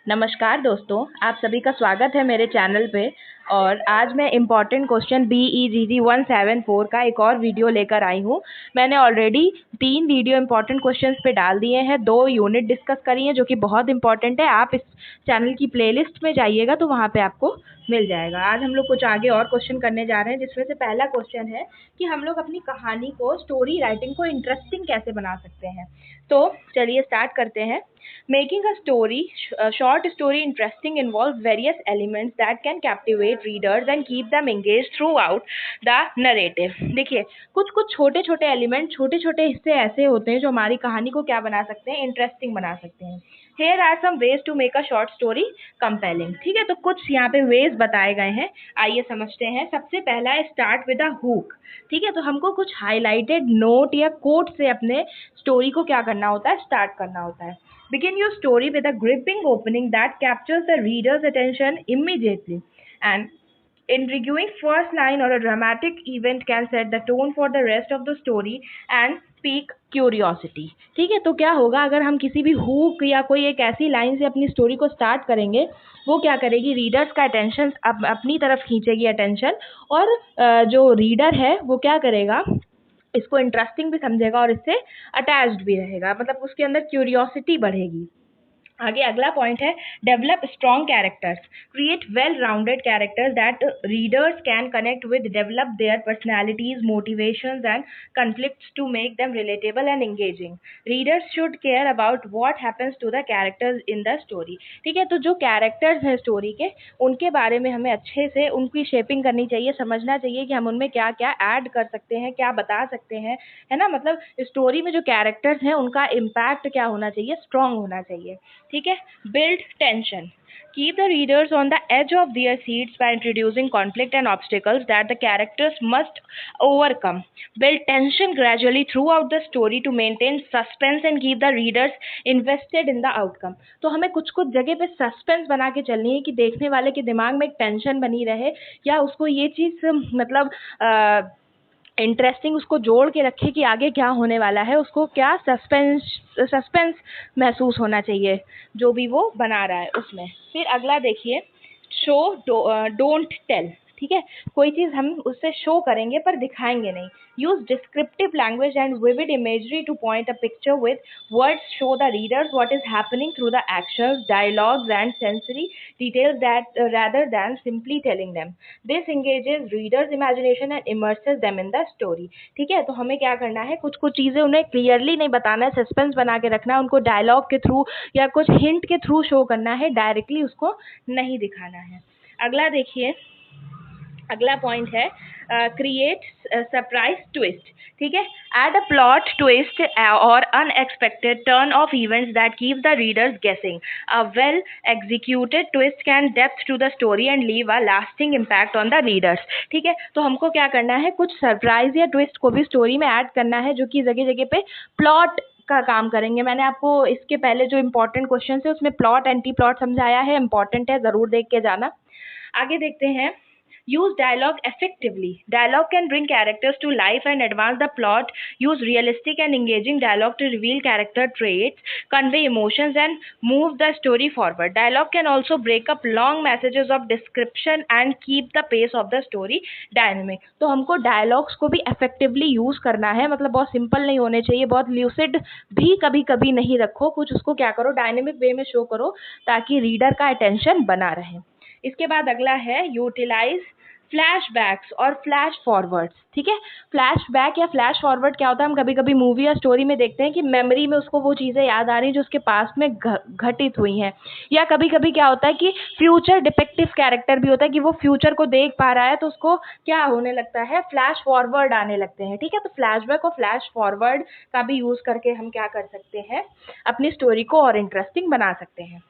नमस्कार दोस्तों, आप सभी का स्वागत है मेरे चैनल पे। और आज मैं इम्पॉर्टेंट क्वेश्चन BEGG 174 का एक और वीडियो लेकर आई हूँ। मैंने ऑलरेडी 3 वीडियो इम्पॉर्टेंट क्वेश्चंस पे डाल दिए हैं, 2 यूनिट डिस्कस करी हैं जो कि बहुत इम्पॉर्टेंट है। आप इस चैनल की प्लेलिस्ट में जाइएगा तो वहाँ पे आपको मिल जाएगा। आज हम लोग कुछ आगे और क्वेश्चन करने जा रहे हैं, जिसमें से पहला क्वेश्चन है कि हम लोग अपनी कहानी को, स्टोरी राइटिंग को इंटरेस्टिंग कैसे बना सकते हैं। तो चलिए स्टार्ट करते हैं। Making a short story interesting involves various elements that can captivate readers and keep them engaged throughout the narrative. देखिए, कुछ कुछ छोटे छोटे एलिमेंट, छोटे छोटे हिस्से ऐसे होते हैं जो हमारी कहानी को क्या बना सकते हैं, इंटरेस्टिंग बना सकते हैं। Here are some ways to make a short story compelling. ठीक है, तो कुछ यहाँ पे वेज बताए गए हैं, आइए समझते हैं। सबसे पहला है स्टार्ट विद अ हुक। ठीक है, तो हमको कुछ हाईलाइटेड नोट या कोट से अपने स्टोरी को क्या करना होता है, स्टार्ट करना होता है। Begin your story with a gripping opening that captures the reader's attention immediately. And intriguing first line or a dramatic event can set the tone for the rest of the story and speak curiosity. ठीक है, तो क्या होगा अगर हम किसी भी hook या कोई एक ऐसी लाइन से अपनी स्टोरी को स्टार्ट करेंगे, वो क्या करेगी, रीडर्स का अटेंशन अपनी तरफ खींचेगी अटेंशन। और जो रीडर है वो क्या करेगा, इसको इंटरेस्टिंग भी समझेगा और इससे अटैच्ड भी रहेगा, मतलब उसके अंदर क्यूरियोसिटी बढ़ेगी। आगे अगला पॉइंट है develop strong characters. Create well rounded characters that readers can connect with, develop their personalities, motivations and conflicts to make them relatable and engaging. Readers should care about what happens to the characters in the story. ठीक है, तो जो characters हैं story के, उनके बारे में हमें अच्छे से उनकी शेपिंग करनी चाहिए, समझना चाहिए कि हम उनमें क्या क्या ऐड कर सकते हैं, क्या बता सकते हैं, है ना। मतलब स्टोरी में जो कैरेक्टर्स हैं उनका इम्पैक्ट क्या होना चाहिए, स्ट्रॉन्ग होना चाहिए। ठीक है, build tension. Keep the readers on the edge of their seats by introducing conflict and obstacles that the characters must overcome. Build tension gradually throughout the story to maintain suspense and keep the readers invested in the outcome. तो हमें कुछ कुछ जगह पे suspense बना के चलनी है कि देखने वाले के दिमाग में एक टेंशन बनी रहे, या उसको ये चीज़ मतलब इंटरेस्टिंग उसको जोड़ के रखे कि आगे क्या होने वाला है, उसको क्या सस्पेंस महसूस होना चाहिए जो भी वो बना रहा है उसमें। फिर अगला देखिए, शो डोंट टेल। ठीक है, कोई चीज़ हम उससे शो करेंगे पर दिखाएंगे नहीं। Use descriptive language and vivid imagery two point a picture with words, show the readers what is happening through the actions, dialogues and sensory details that rather than simply telling them. This engages readers' imagination and immerses them in the story. ठीक है, तो हमें क्या करना है, कुछ कुछ चीज़ें उन्हें क्लियरली नहीं बताना है, सस्पेंस बना के रखना है, उनको डायलॉग के थ्रू या कुछ हिंट के थ्रू शो करना है, डायरेक्टली उसको नहीं दिखाना है। अगला देखिए, अगला पॉइंट है क्रिएट सरप्राइज ट्विस्ट। ठीक है, एड अ प्लॉट ट्विस्ट और unexpected turn of events that keep the readers guessing. A well executed twist can depth to the story and leave a lasting impact on the readers. ठीक है, तो हमको क्या करना है, कुछ सरप्राइज या ट्विस्ट को भी स्टोरी में ऐड करना है, जो कि जगह जगह पे प्लॉट का काम करेंगे। मैंने आपको इसके पहले जो इम्पोर्टेंट क्वेश्चन है उसमें प्लॉट एंटी प्लॉट समझाया है, इंपॉर्टेंट है, ज़रूर देख के जाना। आगे देखते हैं, use dialogue effectively. Dialogue can bring characters to life and advance the plot. Use realistic and engaging dialogue to reveal character traits, convey emotions, and move the story forward. Dialogue can also break up long messages of description and keep the pace of the story dynamic. तो हमको dialogues को भी effectively use करना है, मतलब बहुत simple नहीं होने चाहिए, बहुत lucid भी कभी कभी नहीं रखो, कुछ उसको क्या करो, dynamic way में show करो ताकि reader का attention बना रहे। इसके बाद अगला है यूटिलाइज फ्लैशबैक्स और फ्लैश फॉरवर्ड्स। ठीक है, फ्लैशबैक या फ्लैश फॉरवर्ड क्या होता है, हम कभी कभी मूवी या स्टोरी में देखते हैं कि मेमोरी में उसको वो चीज़ें याद आ रही हैं जो उसके पास्ट में घटित हुई हैं, या कभी कभी क्या होता है कि फ्यूचर डिपेक्टिव कैरेक्टर भी होता है कि वो फ्यूचर को देख पा रहा है, तो उसको क्या होने लगता है, फ्लैश फॉरवर्ड आने लगते हैं। ठीक है, तो फ्लैशबैक और फ्लैश फॉरवर्ड का भी यूज़ करके हम क्या कर सकते हैं, अपनी स्टोरी को और इंटरेस्टिंग बना सकते हैं।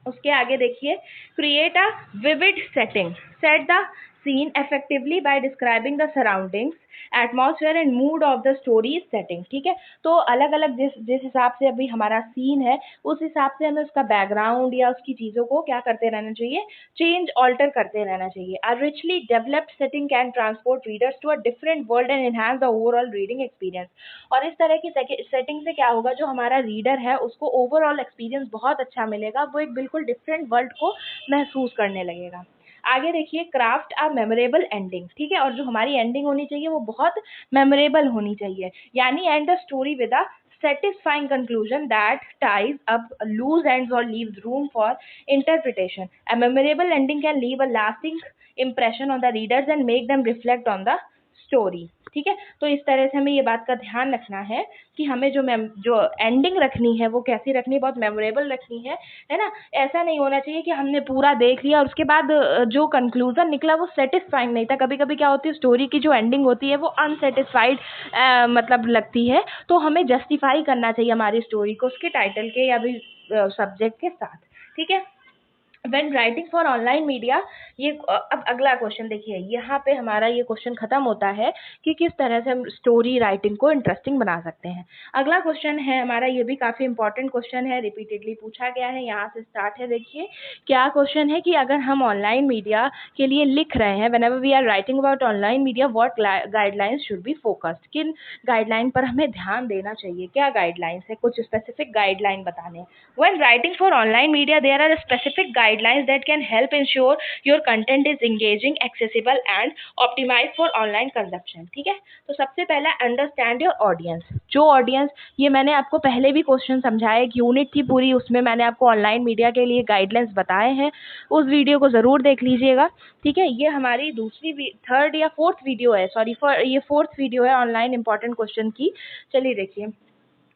उसके आगे देखिए, create a vivid setting. Set the scene effectively by describing the surroundings, atmosphere and mood of the story setting. ठीक है, तो अलग अलग जिस हिसाब से अभी हमारा सीन है उस हिसाब से हमें उसका बैकग्राउंड या उसकी चीज़ों को क्या करते रहना चाहिए, चेंज ऑल्टर करते रहना चाहिए. A richly developed setting can transport readers to a different world and enhance the overall reading experience. और इस तरह की सेटिंग से क्या होगा, जो हमारा रीडर है उसको ओवरऑल एक्सपीरियंस बहुत अच्छा मिलेगा, वो एक बिल्कुल डिफरेंट वर्ल्ड को महसूस करने लगेगा. आगे देखिए, क्राफ्ट आ मेमोरेबल एंडिंग. ठीक है, और जो हमारी एंडिंग होनी चाहिए वो बहुत मेमोरेबल होनी चाहिए, यानी and the story with a satisfying conclusion that ties up loose ends or leaves room for interpretation. A memorable ending can leave a lasting impression on the readers and make them reflect on the story. ठीक है, तो इस तरह से हमें ये बात का ध्यान रखना है कि हमें जो एंडिंग रखनी है वो कैसी रखनी है, बहुत मेमोरेबल रखनी है ना. ऐसा नहीं होना चाहिए कि हमने पूरा देख लिया और उसके बाद जो कंक्लूजन निकला वो सेटिस्फाइंग नहीं था. कभी कभी क्या होती है, स्टोरी की जो एंडिंग होती है वो अनसेटिस्फाइड मतलब लगती है, तो हमें जस्टिफाई करना चाहिए हमारी स्टोरी को उसके टाइटल के या भी सब्जेक्ट के साथ. ठीक है, When writing for online media, ये अब अगला क्वेश्चन देखिए, यहाँ पे हमारा ये क्वेश्चन खत्म होता है कि किस तरह से हम स्टोरी राइटिंग को इंटरेस्टिंग बना सकते हैं. अगला क्वेश्चन है हमारा, ये भी काफ़ी इंपॉर्टेंट क्वेश्चन है, रिपीटेडली पूछा गया है. यहाँ से स्टार्ट है. देखिए क्या क्वेश्चन है कि अगर हम ऑनलाइन मीडिया के लिए लिख रहे हैं, whenever we are writing about online media, what guidelines should be focused, किन गाइडलाइन पर हमें ध्यान देना चाहिए, क्या गाइडलाइंस है, कुछ स्पेसिफिक गाइडलाइन बताने. When writing for online media, there are specific guidelines that can help ensure your content is engaging, accessible and optimized for online consumption. ठीक है, तो सबसे पहला अंडरस्टैंड योर ऑडियंस. जो ऑडियंस, ये मैंने आपको पहले भी क्वेश्चन समझाया, एक यूनिट थी पूरी, उसमें मैंने आपको ऑनलाइन मीडिया के लिए गाइडलाइंस बताए हैं, उस वीडियो को ज़रूर देख लीजिएगा. ठीक है, ये हमारी थर्ड या फोर्थ वीडियो है, ये फोर्थ वीडियो है ऑनलाइन इंपॉर्टेंट क्वेश्चन की. चलिए देखिए,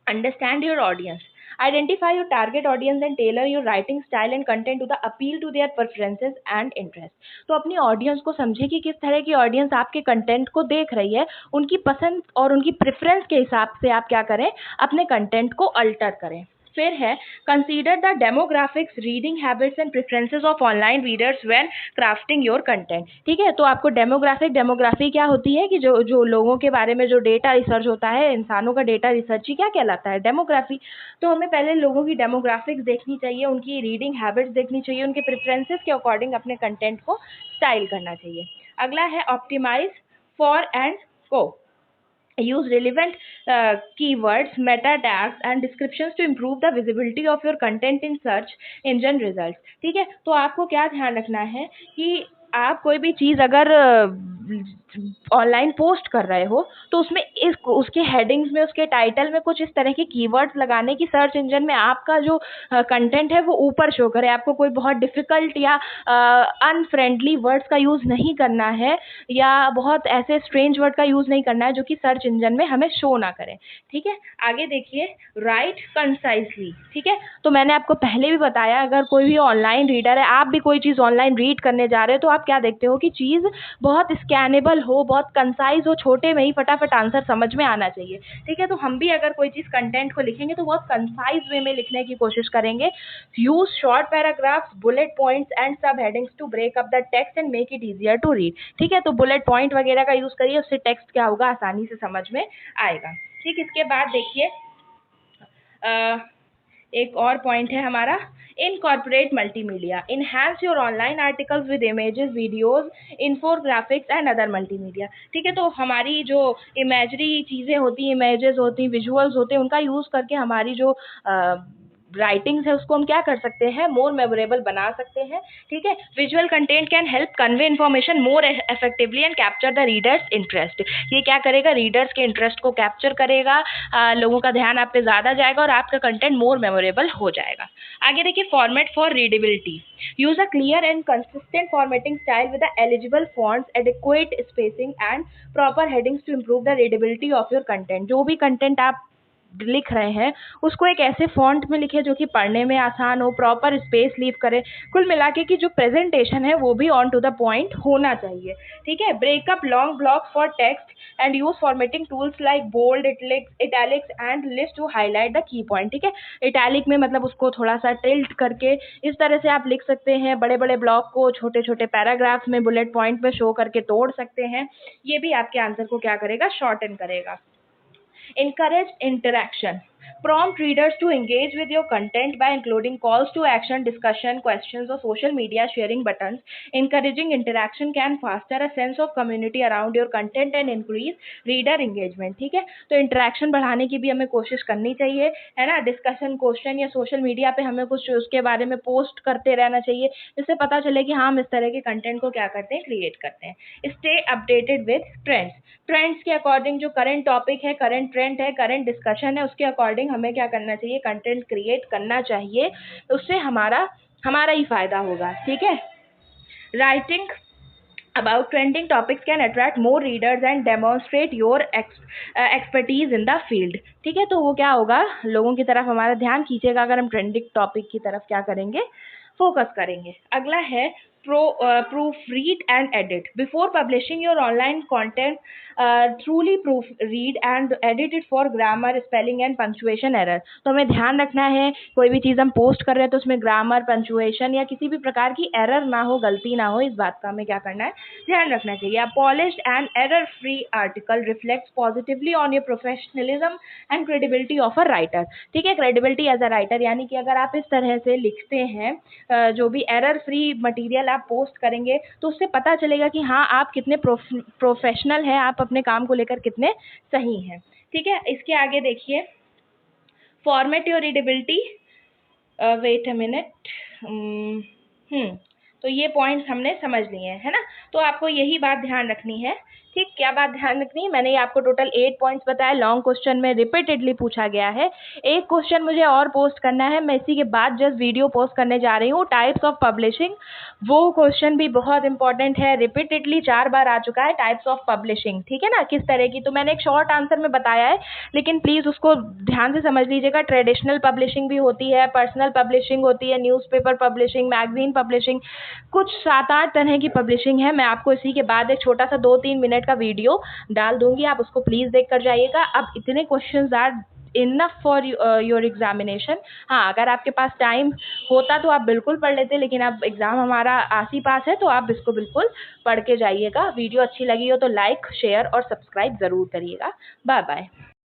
understand your audience. Identify your target audience and tailor your writing style and content to the appeal to their preferences and interests. तो अपनी ऑडियंस को समझिए कि किस तरह की ऑडियंस आपके कंटेंट को देख रही है, उनकी पसंद और उनकी प्रेफरेंस के हिसाब से आप क्या करें, अपने कंटेंट को अल्टर करें. फिर है, consider the demographics, reading habits and preferences of online readers when crafting your content. ठीक है, तो आपको डेमोग्राफी क्या होती है कि जो लोगों के बारे में जो डेटा रिसर्च होता है, इंसानों का डेटा रिसर्च ही क्या कहलाता है, डेमोग्राफी. तो हमें पहले लोगों की डेमोग्राफिक्स देखनी चाहिए, उनकी रीडिंग हैबिट्स देखनी चाहिए, उनके प्रेफरेंसेस के अकॉर्डिंग अपने कंटेंट को स्टाइल करना चाहिए. अगला है ऑप्टिमाइज फॉर एंड को. Use relevant keywords, meta tags and descriptions to improve the visibility of your content in search engine results. ठीक है, तो आपको क्या ध्यान रखना है कि आप कोई भी चीज़ अगर ऑनलाइन पोस्ट कर रहे हो तो उसमें उसके हेडिंग्स में, उसके टाइटल में कुछ इस तरह के कीवर्ड्स लगाने की सर्च इंजन में आपका जो कंटेंट है वो ऊपर शो करे. आपको कोई बहुत डिफ़िकल्ट या अनफ्रेंडली वर्ड्स का यूज़ नहीं करना है, या बहुत ऐसे स्ट्रेंज वर्ड का यूज़ नहीं करना है जो कि सर्च इंजन में हमें शो ना करें. ठीक है, आगे देखिए, राइट कंसाइजली. ठीक है, तो मैंने आपको पहले भी बताया, अगर कोई भी ऑनलाइन रीडर है, आप भी कोई चीज़ ऑनलाइन रीड करने जा रहे हो, तो आप क्या देखते हो कि चीज़ बहुत स्कैनेबल हो, बहुत कंसाइज हो, छोटे में ही फटाफट आंसर समझ में आना चाहिए. ठीक है, तो हम भी अगर कोई चीज़ कंटेंट को लिखेंगे तो बहुत कंसाइज वे में लिखने की कोशिश करेंगे. Use short paragraphs, bullet points and sub headings to break up the text and make it easier to read. ठीक है, तो बुलेट पॉइंट वगैरह का यूज़ करिए, उससे टेक्स्ट क्या होगा, आसानी से समझ में आएगा. ठीक, इसके बाद देखिए एक और पॉइंट है हमारा, incorporate multimedia. Enhance your online articles with images, videos, infographics and other multimedia. ठीक है, तो हमारी जो इमेजरी चीज़ें होती, इमेजेस होती, विजुअल्स होते हैं, उनका यूज़ करके हमारी जो राइटिंग्स है उसको हम क्या कर सकते हैं, मोर मेमोरेबल बना सकते हैं. ठीक है, visual content can help convey information more effectively and capture the readers interest. ये क्या करेगा, रीडर्स के इंटरेस्ट को कैप्चर करेगा, लोगों का ध्यान आप पे ज़्यादा जाएगा और आपका कंटेंट मोर मेमोरेबल हो जाएगा. आगे देखिए, format for readability. Use a clear and consistent formatting style with the eligible fonts, adequate spacing and proper headings to improve the readability of your content. जो भी कंटेंट आप लिख रहे हैं उसको एक ऐसे फॉन्ट में लिखें जो कि पढ़ने में आसान हो, प्रॉपर स्पेस लीव करें। कुल मिला के कि जो प्रेजेंटेशन है वो भी ऑन टू द पॉइंट होना चाहिए। ठीक है। Break up long block for text and use formatting tools like bold, italics and list to highlight the key point. ठीक है। इटैलिक में मतलब उसको थोड़ा सा टिल्ट करके इस तरह से आप लिख सकते हैं। बड़े बड़े ब्लॉक को छोटे छोटे पैराग्राफ्स में बुलेट पॉइंट में शो करके तोड़ सकते हैं। ये भी आपके आंसर को क्या करेगा, शॉर्टन करेगा। Encourage interaction. Prompt readers to engage with your content by including calls to action, discussion, questions, or social media sharing buttons. Encouraging interaction can foster a sense of community around your content and increase reader engagement. ठीक है। तो interaction बढ़ाने की भी हमें कोशिश करनी चाहिए, है ना। डिस्कशन, क्वेश्चन या सोशल मीडिया पे हमें कुछ उसके बारे में पोस्ट करते रहना चाहिए, जिससे पता चले कि हाँ हम इस तरह के कंटेंट को क्या करते हैं, क्रिएट करते हैं। स्टे अपडेटेड विद ट्रेंड्स के अकॉर्डिंग जो करंट टॉपिक है, करंट ट्रेंड है, करंट डिस्कशन है, उसके अकॉर्डिंग हमें क्या करना चाहिए, कंटेंट क्रिएट करना चाहिए। उससे हमारा ही फायदा होगा। ठीक है। Writing about trending topics can attract more readers and demonstrate your expertise in the field. ठीक है। तो वो क्या होगा, लोगों की तरफ हमारा ध्यान खींचेगा अगर हम ट्रेंडिंग टॉपिक की तरफ क्या करेंगे, फोकस करेंगे। अगला है proof read and edit before publishing your online content. Truly proof read and edit it for grammar, spelling and punctuation error. तो हमें ध्यान रखना है कोई भी चीज़ हम पोस्ट कर रहे हैं तो उसमें ग्रामर, पंक्चुएशन या किसी भी प्रकार की एरर ना हो, गलती ना हो, इस बात का हमें क्या करना है, ध्यान रखना चाहिए। A polished and error free article reflects positively on your professionalism and credibility of a writer. ठीक है। क्रेडिबिलिटी एज अ राइटर यानी कि अगर आप इस तरह से लिखते हैं, जो भी एरर फ्री मटेरियल आप पोस्ट करेंगे तो उससे पता चलेगा कि हाँ आप कितने प्रोफेशनल हैं, आप अपने काम को लेकर कितने सही हैं। ठीक है। इसके आगे देखिए, format your readability. Wait a minute. तो ये पॉइंट्स हमने समझ लिए हैं, है ना। तो आपको यही बात ध्यान रखनी है। ठीक। क्या बात ध्यान रखनी है, मैंने ये आपको टोटल 8 पॉइंट्स बताया। लॉन्ग क्वेश्चन में रिपीटेडली पूछा गया है। एक क्वेश्चन मुझे और पोस्ट करना है, मैं इसी के बाद जस्ट वीडियो पोस्ट करने जा रही हूँ, टाइप्स ऑफ पब्लिशिंग। वो क्वेश्चन भी बहुत इंपॉर्टेंट है, रिपीटेडली 4 बार आ चुका है, टाइप्स ऑफ पब्लिशिंग। ठीक है ना, किस तरह की। तो मैंने एक शॉर्ट आंसर में बताया है, लेकिन प्लीज़ उसको ध्यान से समझ लीजिएगा। ट्रेडिशनल पब्लिशिंग भी होती है, पर्सनल पब्लिशिंग होती है, न्यूज़पेपर पब्लिशिंग, मैगजीन पब्लिशिंग, कुछ 7-8 तरह की पब्लिशिंग है। मैं आपको इसी के बाद एक छोटा सा 2-3 मिनट का वीडियो डाल दूंगी, आप उसको प्लीज़ देख कर जाइएगा। अब इतने questions are enough for your examination. हाँ, अगर आपके पास टाइम होता तो आप बिल्कुल पढ़ लेते, लेकिन अब एग्ज़ाम हमारा आस ही पास है तो आप इसको बिल्कुल पढ़ के जाइएगा। वीडियो अच्छी लगी हो तो लाइक, शेयर और सब्सक्राइब ज़रूर करिएगा। Bye bye.